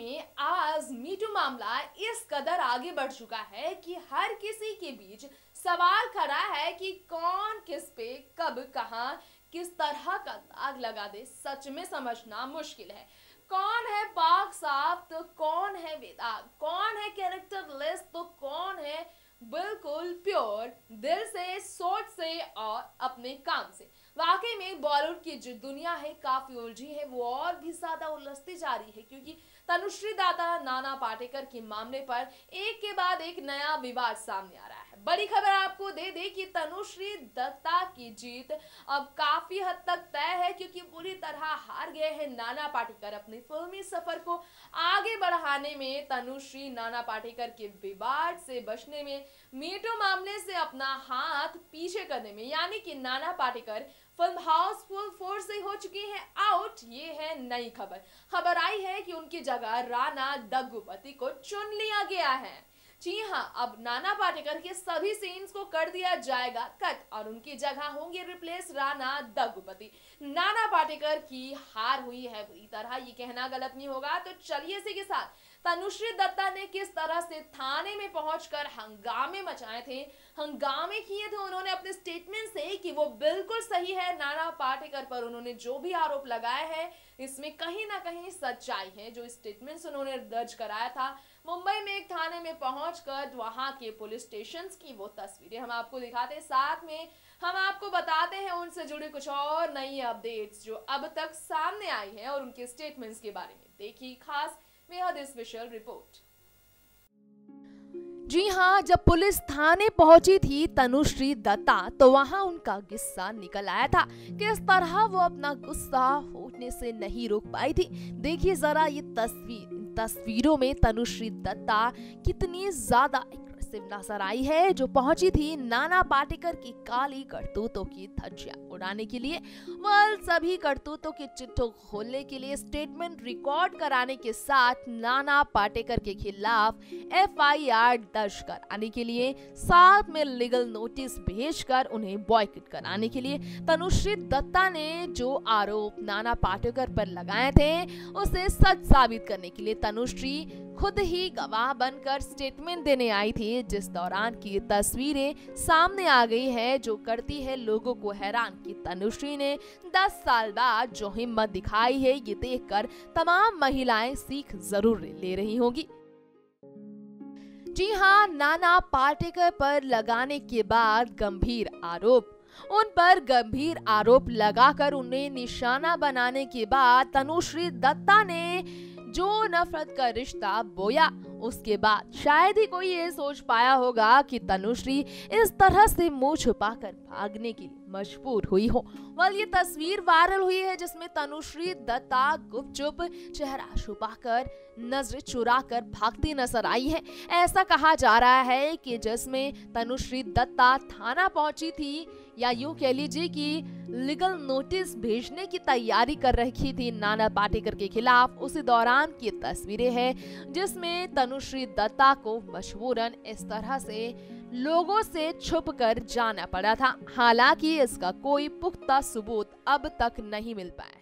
में आज मीटू मामला इस कदर आगे बढ़ चुका है कि हर किसी के बीच सवाल खड़ा है कि कौन किस पे कब कहां किस तरह का दाग लगा दे। सच में समझना मुश्किल है कौन है पाक साफ तो कौन है बेदाग, कौन है कैरेक्टर लेस तो कौन है बिल्कुल प्योर दिल से, सोच से और अपने काम से। वाकई में बॉलीवुड की जो दुनिया है काफी उलझी है, वो और भी ज्यादा उलझती जा रही है क्योंकि तनुश्री दत्ता नाना पाटेकर के मामले पर एक के बाद एक नया विवाद सामने आ रहा है। बड़ी खबर आपको दे दे कि तनुश्री दत्ता की जीत अब काफी हद तक तय है क्योंकि पूरी तरह हार गए हैं नाना पाटेकर। अपने फिल्मी सफर को आगे बढ़ाने में तनुश्री नाना पाटेकर के विवाद से बचने में, मीटू मामले से अपना हाथ पीछे करने में, यानी कि नाना पाटेकर फिल्म हाउसफुल 4 से हो चुकी है आउट। ये है नई खबर आई है कि उनकी जगह राणा दग्गुपति को चुन लिया गया है। जी हां, अब नाना पाटेकर के सभी सीन्स को कर दिया जाएगा कट और उनकी जगह होंगे रिप्लेस राणा दग्गुपति। नाना पाटेकर की हार हुई है बुरी तरह, ये कहना गलत नहीं होगा। तो चलिए इसी के साथ तनुश्री दत्ता ने किस तरह से थाने में पहुंचकर हंगामे मचाए थे, हंगामे किए थे उन्होंने अपने स्टेटमेंट से कि वो बिल्कुल सही है। नाना पाटेकर पर उन्होंने जो भी आरोप लगाए हैं इसमें कहीं ना कहीं सच्चाई है। जो स्टेटमेंट्स उन्होंने दर्ज कराया था मुंबई में एक थाने में पहुंचकर, वहां के पुलिस स्टेशन की वो तस्वीरें हम आपको दिखाते हैं, साथ में हम आपको बताते हैं उनसे जुड़ी कुछ और नई अपडेट्स जो अब तक सामने आई है और उनके स्टेटमेंट्स के बारे में देखिए खास बेहद स्पेशल रिपोर्ट। जी हां, जब पुलिस थाने पहुंची थी तनुश्री दत्ता तो वहां उनका गुस्सा निकल आया था। किस तरह वो अपना गुस्सा होने से नहीं रोक पाई थी। देखिए जरा ये तस्वीरों में तनुश्री दत्ता कितनी ज्यादा नजर आई है, जो पहुंची थी नाना पाटेकर की काली करतूतों की धज्जियां उड़ाने के लिए। वह सभी करतूतों की चिट्ठों खोलने के लिए स्टेटमेंट रिकॉर्ड कराने के साथ नाना पाटेकर के खिलाफ FIR दर्ज कराने के लिए, साथ में लीगल नोटिस भेजकर उन्हें बॉयकॉट कराने के लिए तनुश्री दत्ता ने जो आरोप नाना पाटेकर पर लगाए थे उसे सच साबित करने के लिए तनुश्री खुद ही गवाह बनकर स्टेटमेंट देने आई थी, जिस दौरान की तस्वीरें सामने आ गई है जो करती है लोगों को हैरान कि तनुश्री ने 10 साल बाद जो हिम्मत दिखाई है ये देखकर तमाम महिलाएं सीख जरूर ले रही होंगी। जी हां, नाना पाटेकर पर लगाने के बाद उन पर गंभीर आरोप लगाकर उन्हें निशाना बनाने के बाद तनुश्री दत्ता ने जो नफरत का रिश्ता बोया, उसके बाद शायद ही कोई ये सोच पाया होगा कि तनुश्री इस तरह से मुंह छुपाकर भागने के लिए मजबूर हुई हो। ये तस्वीर वायरल हुई है जिसमें तनुश्री दत्ता गुपचुप चेहरा छुपाकर नजरें चुराकर भागती नजर आई है। ऐसा कहा जा रहा है कि जिसमें तनुश्री दत्ता थाना पहुंची थी, या यूं कह लीजिए कि लीगल नोटिस भेजने की तैयारी कर रही थी नाना पाटेकर के खिलाफ। उसी दौरान की तस्वीरें हैं जिसमें तनुश्री दत्ता को मजबूरन इस तरह से लोगों से छुपकर जाना पड़ा था। हालांकि इसका कोई पुख्ता सबूत अब तक नहीं मिल पाया।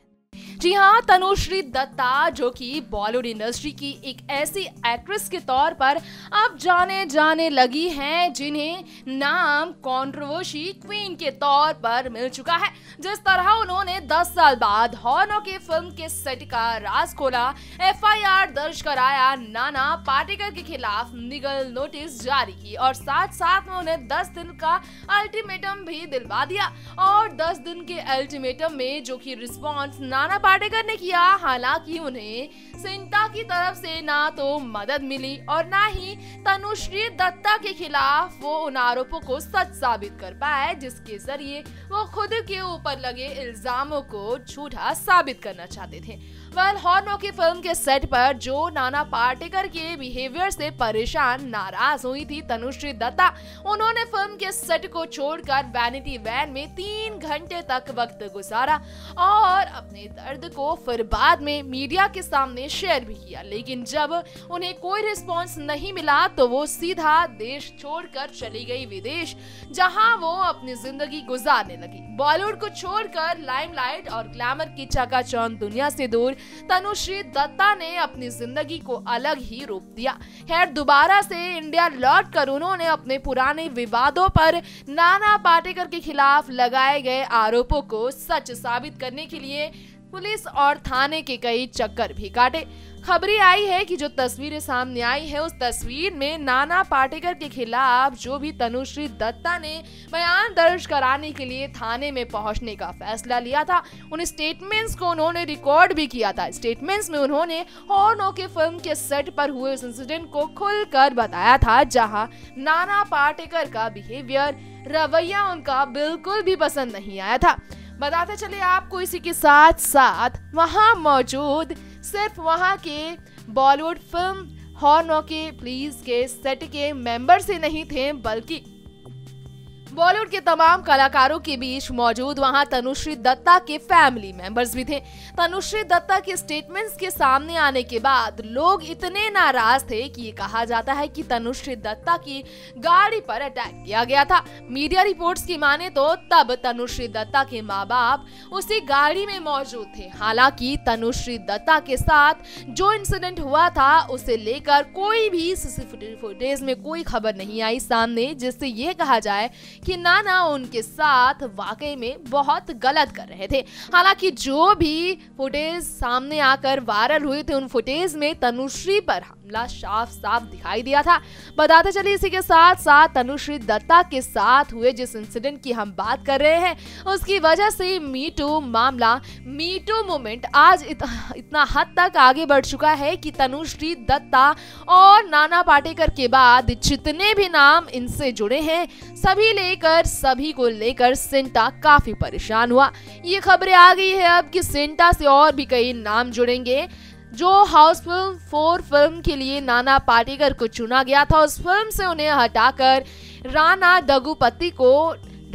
जी हाँ, तनुश्री दत्ता जो कि बॉलीवुड इंडस्ट्री की एक ऐसी एक्ट्रेस के तौर पर अब जाने लगी हैं जिन्हें नाम कंट्रोवर्सी क्वीन के तौर पर मिल चुका है। जिस तरह उन्होंने 10 साल बाद हॉर्नर के फिल्म के सेट का राज खोला, FIR दर्ज कराया, नाना पाटेकर के खिलाफ लीगल नोटिस जारी की और साथ में उन्हें 10 दिन का अल्टीमेटम भी दिलवा दिया। और 10 दिन के अल्टीमेटम में जो कि रिस्पॉन्स नाना पाटेकर ने किया, हालांकि उन्हें सिंटा की तरफ से ना तो मदद मिली और ना ही तनुश्री दत्ता के खिलाफ वो उन आरोपों को सच साबित कर पाए जिसके जरिए वो खुद के ऊपर लगे इल्जामों को झूठा साबित करना चाहते थे। हॉर्नर की फिल्म के सेट पर जो नाना पाटेकर के बिहेवियर से परेशान नाराज हुई थी तनुश्री दत्ता, उन्होंने फिल्म के सेट को छोड़कर वैनिटी वैन में 3 घंटे तक वक्त गुजारा और अपने दर्द को फिर बाद में मीडिया के सामने शेयर भी किया। लेकिन जब उन्हें कोई रिस्पॉन्स नहीं मिला तो वो सीधा देश छोड़कर चली गई विदेश, जहां वो अपनी जिंदगी गुजारने लगी। बॉलीवुड को छोड़कर लाइमलाइट और ग्लैमर की चकाचौंध दुनिया से दूर तनुश्री दत्ता ने अपनी जिंदगी को अलग ही रूप दिया। खैर, दोबारा से इंडिया लौटकर उन्होंने अपने पुराने विवादों पर नाना पाटेकर के खिलाफ लगाए गए आरोपों को सच साबित करने के लिए पुलिस और थाने के कई चक्कर भी काटे। खबरें आई है कि जो तस्वीरें सामने आई है, उस तस्वीर में नाना पाटेकर के खिलाफ जो भी तनुश्री दत्ता ने बयान दर्ज कराने के लिए थाने में पहुंचने का फैसला लिया था, उन स्टेटमेंट्स को उन्होंने रिकॉर्ड भी किया था। स्टेटमेंट्स में उन्होंने हॉर्नो के फिल्म के सेट पर हुए उस इंसिडेंट को खुलकर बताया था, जहां नाना पाटेकर का बिहेवियर, रवैया उनका बिल्कुल भी पसंद नहीं आया था। बताते चले आपको इसी के साथ साथ वहां मौजूद सिर्फ वहां के बॉलीवुड फिल्म हॉर्नो के प्लीज के सेट के मेंबर्स ही नहीं थे, बल्कि बॉलीवुड के तमाम कलाकारों के बीच मौजूद वहां तनुश्री दत्ता के फैमिली मेंबर्स भी थे। तनुश्री दत्ता के स्टेटमेंट्स के सामने आने के बाद लोग इतने नाराज थे कि ये कहा जाता है कि तनुश्री दत्ता की गाड़ी पर अटैक किया गया था। मीडिया रिपोर्ट्स की माने तो तब तनुश्री दत्ता के माँ बाप उसी गाड़ी में मौजूद थे। हालांकि तनुश्री दत्ता के साथ जो इंसिडेंट हुआ था उसे लेकर कोई भी सीसीटीवी फुटेज में कोई खबर नहीं आई सामने, जिससे ये कहा जाए कि नाना उनके साथ वाकई में बहुत गलत कर रहे थे। हालांकि जो भी फुटेज सामने आकर वायरल हुए थे, उन फुटेज में तनुश्री पर हमला साफ साफ दिखाई दिया था। बताते चलिए इसी के साथ साथ तनुश्री दत्ता के साथ हुए जिस इंसिडेंट की हम बात कर रहे हैं, उसकी वजह से मी टू मामला, मी टू मूवमेंट आज इतना हद तक आगे बढ़ चुका है कि तनुश्री दत्ता और नाना पाटेकर के बाद जितने भी नाम इनसे जुड़े हैं सभी को लेकर सेंटा काफी परेशान हुआ। ये खबरें आ गई है अब कि सेंटा से और भी कई नाम जुड़ेंगे। जो हाउसफुल 4 फिल्म के लिए नाना पाटेकर को चुना गया था, उस फिल्म से उन्हें हटाकर राणा दगुपति को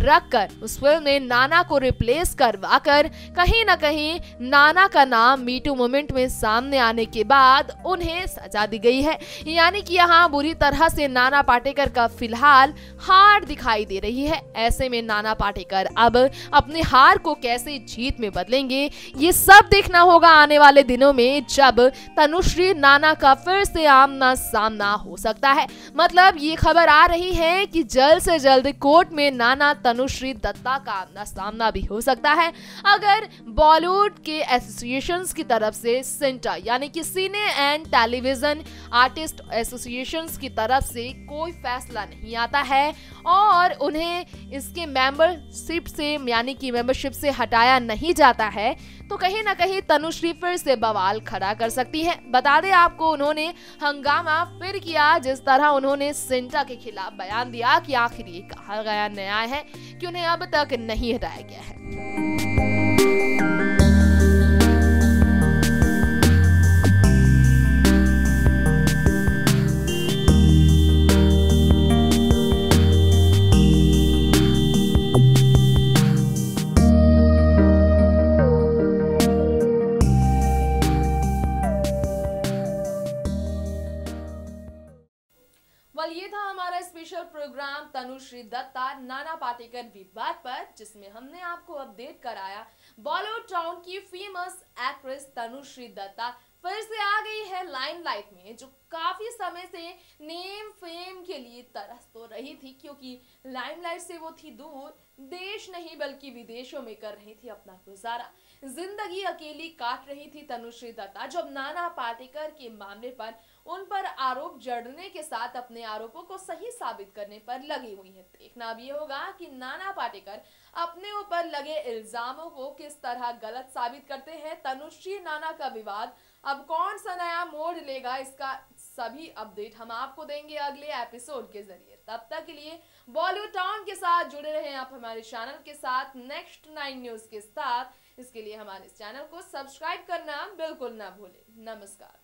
रखकर उस फिल्म में नाना को रिप्लेस करवाकर कहीं ना कहीं नाना का नाम मीटू मूवमेंट में सामने आने के बाद उन्हें सजा दी गई है। यानी कि यहाँ बुरी तरह से नाना पाटेकर का फिलहाल हार दिखाई दे रही है। ऐसे में नाना पाटेकर अब अपनी हार को कैसे जीत में बदलेंगे, ये सब देखना होगा आने वाले दिनों में, जब तनुश्री नाना का फिर से आमना सामना हो सकता है। मतलब ये खबर आ रही है कि जल्द से जल्द कोर्ट में नाना तनुश्री दत्ता का आमना सामना भी हो सकता है, अगर बॉलीवुड के एसोसिएशंस की तरफ से सेंटा यानी कि सिने एंड टेलीविजन आर्टिस्ट एसोसिएशंस की तरफ से कोई फैसला नहीं आता है और उन्हें इसके मेंबरशिप से यानी कि मेंबरशिप से हटाया नहीं जाता है, तो कहीं ना कहीं तनुश्री फिर से बवाल खड़ा कर सकती है। बता दें आपको, उन्होंने हंगामा फिर किया जिस तरह उन्होंने सेंटा के खिलाफ बयान दिया कि आखिर ये कहा गया न्याय है कि उन्हें अब तक नहीं हटाया गया है। ये था हमारा स्पेशल प्रोग्राम तनुश्री दत्ता नाना पाटेकर विवाद पर, जिसमें हमने आपको अपडेट कराया बॉलीवुड टाउन की फेमस एक्ट्रेस तनुश्री दत्ता फिर से आ गई है लाइमलाइट में, जो काफी समय से नेम फेम के लिए तरस तो रही थी, क्योंकि लाइमलाइट से वो थी दूर, देश नहीं बल्कि विदेशों में कर रही थी अपना गुजारा, जिंदगी अकेली काट रही थी तनुश्री दत्ता। जब नाना पाटेकर के मामले पर उन पर आरोप जड़ने के साथ अपने आरोपों को सही साबित करने पर लगी हुई है। देखना अब ये होगा कि नाना पाटेकर अपने ऊपर लगे इल्जामों को किस तरह गलत साबित करते हैं। तनुश्री नाना का विवाद अब कौन सा नया मोड़ लेगा, इसका सभी अपडेट हम आपको देंगे अगले एपिसोड के जरिए। तब तक के लिए बॉलीवुड टाउन के साथ जुड़े रहें आप हमारे चैनल के साथ नेक्स्ट 9 न्यूज के साथ। इसके लिए हमारे चैनल को सब्सक्राइब करना बिल्कुल ना भूलें। नमस्कार।